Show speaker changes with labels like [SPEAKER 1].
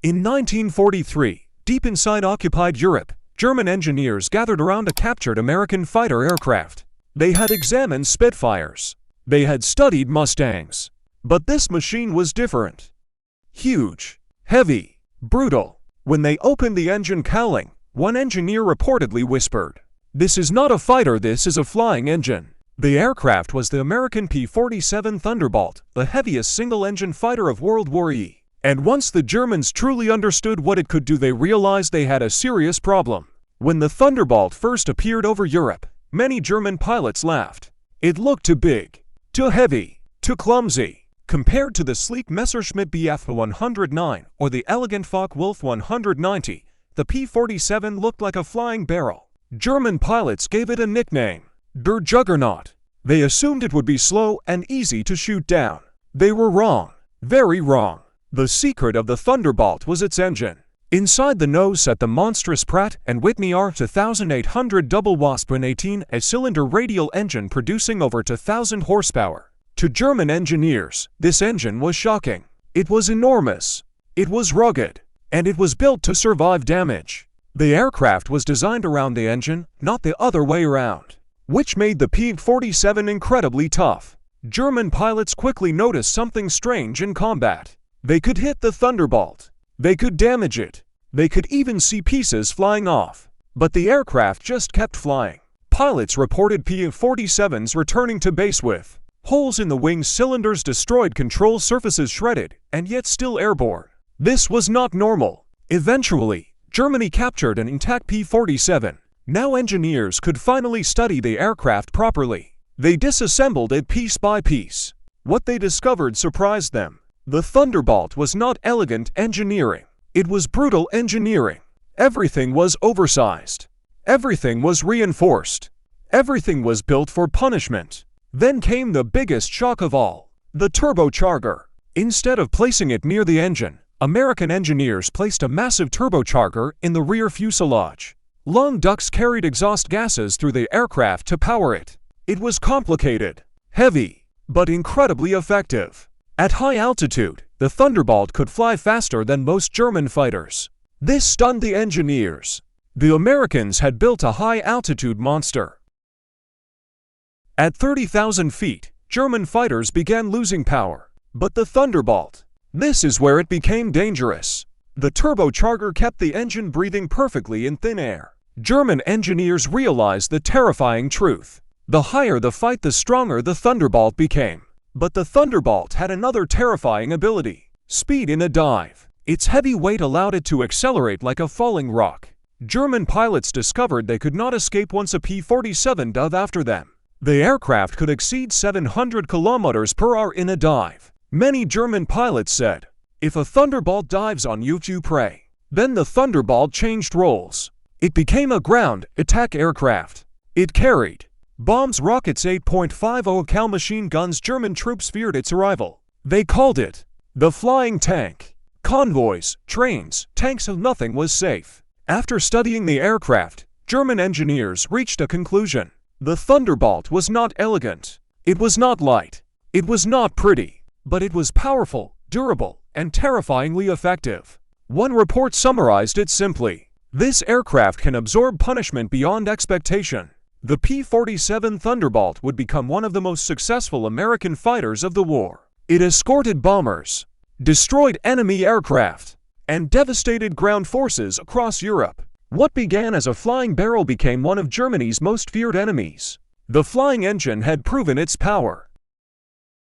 [SPEAKER 1] In 1943, deep inside occupied Europe, German engineers gathered around a captured American fighter aircraft. They had examined Spitfires. They had studied Mustangs. But this machine was different. Huge, heavy, brutal. When they opened the engine cowling, one engineer reportedly whispered, "This is not a fighter, this is a flying engine." The aircraft was the American P-47 Thunderbolt, the heaviest single-engine fighter of World War I. And once the Germans truly understood what it could do, they realized they had a serious problem. When the Thunderbolt first appeared over Europe, many German pilots laughed. It looked too big, too heavy, too clumsy. Compared to the sleek Messerschmitt Bf 109 or the elegant Focke-Wulf 190, the P-47 looked like a flying barrel. German pilots gave it a nickname, Der Juggernaut. They assumed it would be slow and easy to shoot down. They were wrong, very wrong. The secret of the Thunderbolt was its engine. Inside the nose sat the monstrous Pratt & Whitney R2800 double Wasp 118, a cylinder radial engine producing over 2,000 horsepower. To German engineers, this engine was shocking. It was enormous. It was rugged. And it was built to survive damage. The aircraft was designed around the engine, not the other way around, which made the P-47 incredibly tough. German pilots quickly noticed something strange in combat. They could hit the Thunderbolt. They could damage it. They could even see pieces flying off. But the aircraft just kept flying. Pilots reported P-47s returning to base with holes in the wing cylinders destroyed, control surfaces shredded, and yet still airborne. This was not normal. Eventually, Germany captured an intact P-47. Now engineers could finally study the aircraft properly. They disassembled it piece by piece. What they discovered surprised them. The Thunderbolt was not elegant engineering. It was brutal engineering. Everything was oversized. Everything was reinforced. Everything was built for punishment. Then came the biggest shock of all, the turbocharger. Instead of placing it near the engine, American engineers placed a massive turbocharger in the rear fuselage. Long ducts carried exhaust gases through the aircraft to power it. It was complicated, heavy, but incredibly effective. At high altitude, the Thunderbolt could fly faster than most German fighters. This stunned the engineers. The Americans had built a high-altitude monster. At 30,000 feet, German fighters began losing power. But the Thunderbolt, this is where it became dangerous. The turbocharger kept the engine breathing perfectly in thin air. German engineers realized the terrifying truth. The higher the fight, the stronger the Thunderbolt became. But the Thunderbolt had another terrifying ability: speed in a dive. Its heavy weight allowed it to accelerate like a falling rock. German pilots discovered they could not escape once a P-47 dove after them. The aircraft could exceed 700 km/h in a dive. Many German pilots said, "If a Thunderbolt dives on you, you pray." Then the Thunderbolt changed roles. It became a ground attack aircraft. It carried bombs, rockets, 8.50 cal machine guns. German troops feared its arrival. They called it the flying tank. Convoys, trains, tanks, nothing was safe. After studying the aircraft, German engineers reached a conclusion. The Thunderbolt was not elegant. It was not light. It was not pretty. But it was powerful, durable, and terrifyingly effective. One report summarized it simply: "This aircraft can absorb punishment beyond expectation." The P-47 Thunderbolt would become one of the most successful American fighters of the war. It escorted bombers, destroyed enemy aircraft, and devastated ground forces across Europe. What began as a flying barrel became one of Germany's most feared enemies. The flying engine had proven its power.